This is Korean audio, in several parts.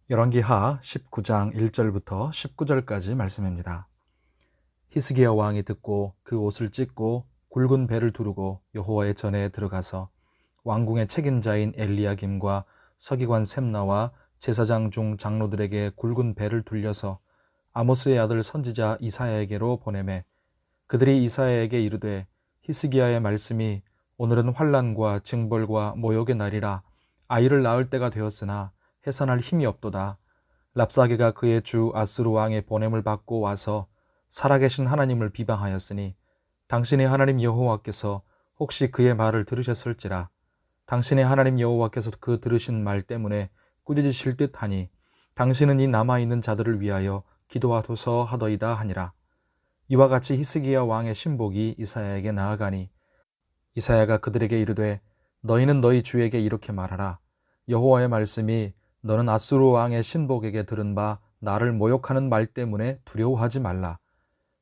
열왕기하 19장 1절부터 19절까지 말씀입니다. 히스기야 왕이 듣고 그 옷을 찢고 굵은 배를 두르고 여호와의 전에 들어가서 왕궁의 책임자인 엘리야김과 서기관 셈나와 제사장 중 장로들에게 굵은 배를 둘려서 아모스의 아들 선지자 이사야에게로 보내매 그들이 이사야에게 이르되 히스기야의 말씀이 오늘은 환난과 징벌과 모욕의 날이라 아이를 낳을 때가 되었으나 해산할 힘이 없도다. 랍사게가 그의 주 아수르 왕의 보냄을 받고 와서 살아계신 하나님을 비방하였으니 당신의 하나님 여호와께서 혹시 그의 말을 들으셨을지라. 당신의 하나님 여호와께서 그 들으신 말 때문에 꾸짖으실 듯하니 당신은 이 남아있는 자들을 위하여 기도하소서 하더이다 하니라. 이와 같이 히스기야 왕의 신복이 이사야에게 나아가니 이사야가 그들에게 이르되 너희는 너희 주에게 이렇게 말하라. 여호와의 말씀이 너는 아수르 왕의 신복에게 들은 바 나를 모욕하는 말 때문에 두려워하지 말라.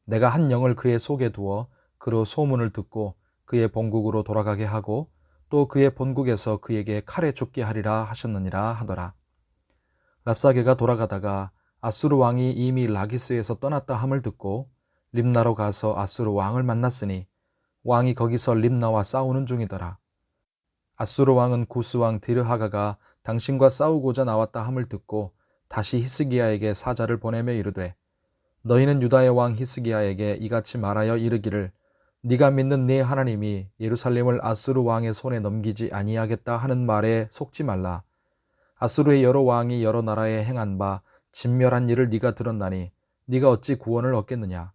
내가 한 영을 그의 속에 두어 그로 소문을 듣고 그의 본국으로 돌아가게 하고 또 그의 본국에서 그에게 칼에 죽게 하리라 하셨느니라 하더라. 랍사게가 돌아가다가 아수르 왕이 이미 라기스에서 떠났다 함을 듣고 림나로 가서 아수르 왕을 만났으니 왕이 거기서 림나와 싸우는 중이더라. 아수르 왕은 구스 왕 디르하가가 당신과 싸우고자 나왔다 함을 듣고 다시 히스기야에게 사자를 보내며 이르되 너희는 유다의 왕 히스기야에게 이같이 말하여 이르기를 네가 믿는 네 하나님이 예루살렘을 아수르 왕의 손에 넘기지 아니하겠다 하는 말에 속지 말라. 아수르의 여러 왕이 여러 나라에 행한 바 진멸한 일을 네가 들었나니 네가 어찌 구원을 얻겠느냐.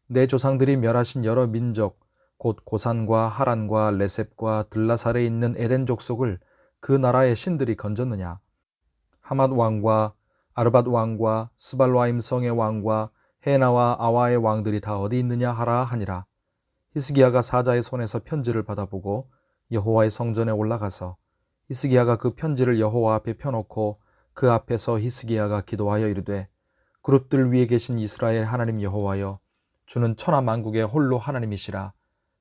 내 조상들이 멸하신 여러 민족 곧 고산과 하란과 레셉과 들라살에 있는 에덴 족속을 그 나라의 신들이 건졌느냐. 하맛 왕과 아르밧 왕과 스발와임 성의 왕과 헤나와 아와의 왕들이 다 어디 있느냐 하라 하니라. 히스기야가 사자의 손에서 편지를 받아보고 여호와의 성전에 올라가서 히스기야가 그 편지를 여호와 앞에 펴놓고 그 앞에서 히스기야가 기도하여 이르되 그룹들 위에 계신 이스라엘 하나님 여호와여 주는 천하 만국의 홀로 하나님이시라.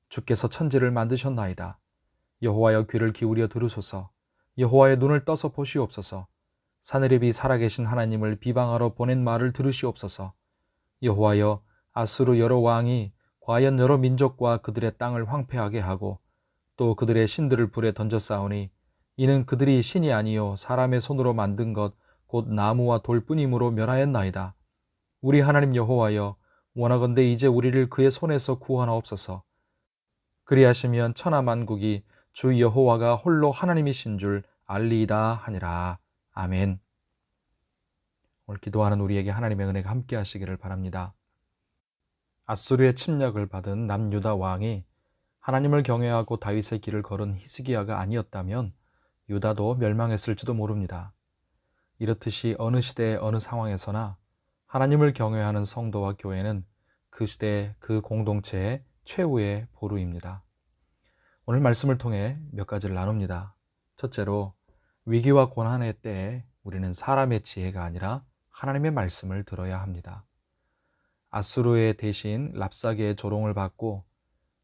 주께서 천지를 만드셨나이다. 여호와여 귀를 기울여 들으소서. 여호와의 눈을 떠서 보시옵소서. 사느립이 살아계신 하나님을 비방하러 보낸 말을 들으시옵소서. 여호와여 아수르 여러 왕이 과연 여러 민족과 그들의 땅을 황폐하게 하고 또 그들의 신들을 불에 던져 싸우니 이는 그들이 신이 아니요 사람의 손으로 만든 것 곧 나무와 돌뿐이므로 멸하였나이다. 우리 하나님 여호와여 원하건대 이제 우리를 그의 손에서 구원하옵소서. 그리하시면 천하 만국이 주 여호와가 홀로 하나님이신 줄 알리이다 하니라. 아멘. 오늘 기도하는 우리에게 하나님의 은혜가 함께 하시기를 바랍니다. 아수르의 침략을 받은 남유다 왕이 하나님을 경외하고 다윗의 길을 걸은 히스기야가 아니었다면 유다도 멸망했을지도 모릅니다. 이렇듯이 어느 시대 어느 상황에서나 하나님을 경외하는 성도와 교회는 그 시대 그 공동체의 최후의 보루입니다. 오늘 말씀을 통해 몇 가지를 나눕니다. 첫째로 위기와 고난의 때에 우리는 사람의 지혜가 아니라 하나님의 말씀을 들어야 합니다. 아수르의 대신 랍사게의 조롱을 받고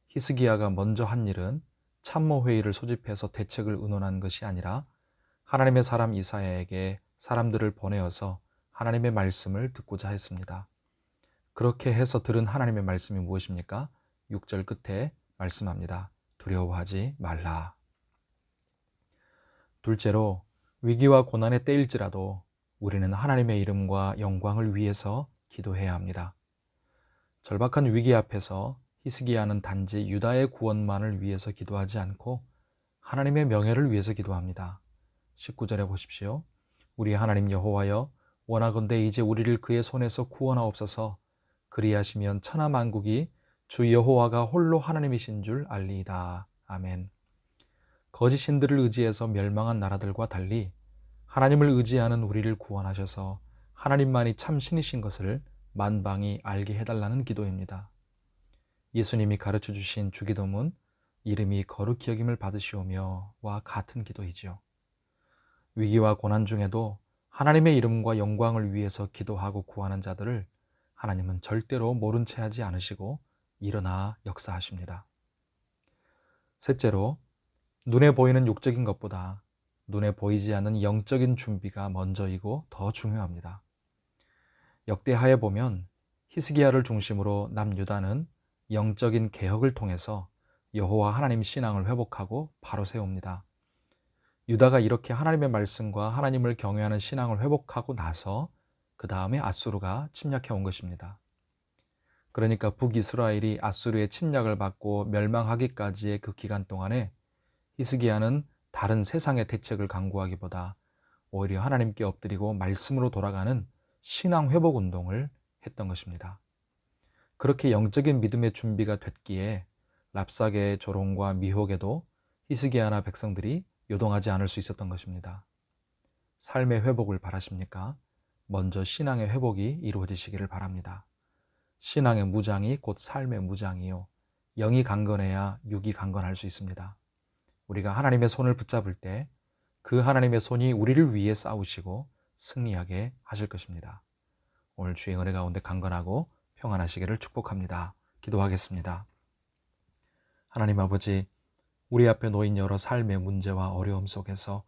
히스기야가 먼저 한 일은 참모회의를 소집해서 대책을 의논한 것이 아니라 하나님의 사람 이사야에게 사람들을 보내어서 하나님의 말씀을 듣고자 했습니다. 그렇게 해서 들은 하나님의 말씀이 무엇입니까? 6절 끝에 말씀합니다. 두려워하지 말라. 둘째로 위기와 고난의 때일지라도 우리는 하나님의 이름과 영광을 위해서 기도해야 합니다. 절박한 위기 앞에서 히스기야는 단지 유다의 구원만을 위해서 기도하지 않고 하나님의 명예를 위해서 기도합니다. 19절에 보십시오. 우리 하나님 여호와여 원하건대 이제 우리를 그의 손에서 구원하옵소서. 그리하시면 천하 만국이 주 여호와가 홀로 하나님이신 줄 알리이다. 아멘. 거짓 신들을 의지해서 멸망한 나라들과 달리 하나님을 의지하는 우리를 구원하셔서 하나님만이 참 신이신 것을 만방이 알게 해달라는 기도입니다. 예수님이 가르쳐 주신 주기도문 이름이 거룩히 여김을 받으시오며와 같은 기도이지요. 위기와 고난 중에도 하나님의 이름과 영광을 위해서 기도하고 구하는 자들을 하나님은 절대로 모른 채 하지 않으시고 일어나 역사하십니다. 셋째로 눈에 보이는 육적인 것보다 눈에 보이지 않는 영적인 준비가 먼저이고 더 중요합니다. 역대하에 보면 히스기야를 중심으로 남유다는 영적인 개혁을 통해서 여호와 하나님 신앙을 회복하고 바로 세웁니다. 유다가 이렇게 하나님의 말씀과 하나님을 경외하는 신앙을 회복하고 나서 그 다음에 아수르가 침략해 온 것입니다. 그러니까 북이스라엘이 아수르의 침략을 받고 멸망하기까지의 그 기간 동안에 히스기야는 다른 세상의 대책을 강구하기보다 오히려 하나님께 엎드리고 말씀으로 돌아가는 신앙 회복 운동을 했던 것입니다. 그렇게 영적인 믿음의 준비가 됐기에 랍사계의 조롱과 미혹에도 히스기야나 백성들이 요동하지 않을 수 있었던 것입니다. 삶의 회복을 바라십니까? 먼저 신앙의 회복이 이루어지시기를 바랍니다. 신앙의 무장이 곧 삶의 무장이요. 영이 강건해야 육이 강건할 수 있습니다. 우리가 하나님의 손을 붙잡을 때 그 하나님의 손이 우리를 위해 싸우시고 승리하게 하실 것입니다. 오늘 주의 은혜 가운데 강건하고 평안하시기를 축복합니다. 기도하겠습니다. 하나님 아버지, 우리 앞에 놓인 여러 삶의 문제와 어려움 속에서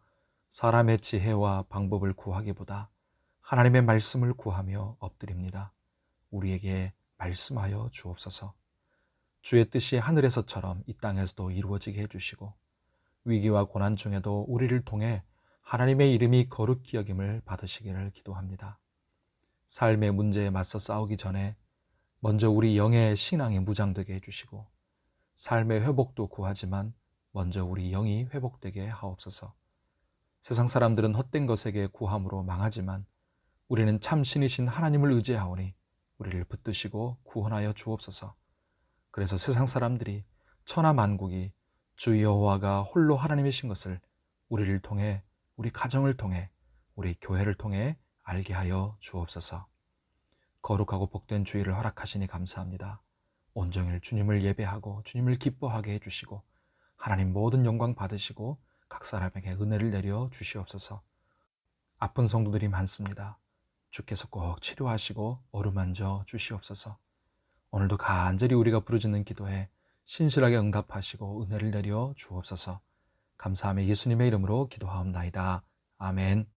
사람의 지혜와 방법을 구하기보다 하나님의 말씀을 구하며 엎드립니다. 우리에게 말씀하여 주옵소서. 주의 뜻이 하늘에서처럼 이 땅에서도 이루어지게 해주시고 위기와 고난 중에도 우리를 통해 하나님의 이름이 거룩히 여김을 받으시기를 기도합니다. 삶의 문제에 맞서 싸우기 전에 먼저 우리 영의 신앙이 무장되게 해주시고 삶의 회복도 구하지만 먼저 우리 영이 회복되게 하옵소서. 세상 사람들은 헛된 것에게 구함으로 망하지만 우리는 참 신이신 하나님을 의지하오니 우리를 붙드시고 구원하여 주옵소서. 그래서 세상 사람들이 천하 만국이 주 여호와가 홀로 하나님이신 것을 우리를 통해, 우리 가정을 통해, 우리 교회를 통해 알게 하여 주옵소서. 거룩하고 복된 주일을 허락하시니 감사합니다. 온종일 주님을 예배하고 주님을 기뻐하게 해주시고 하나님 모든 영광 받으시고 각 사람에게 은혜를 내려 주시옵소서. 아픈 성도들이 많습니다. 주께서 꼭 치료하시고 어루만져 주시옵소서. 오늘도 간절히 우리가 부르짖는 기도에 신실하게 응답하시고 은혜를 내려 주옵소서. 감사하며 예수님의 이름으로 기도하옵나이다. 아멘.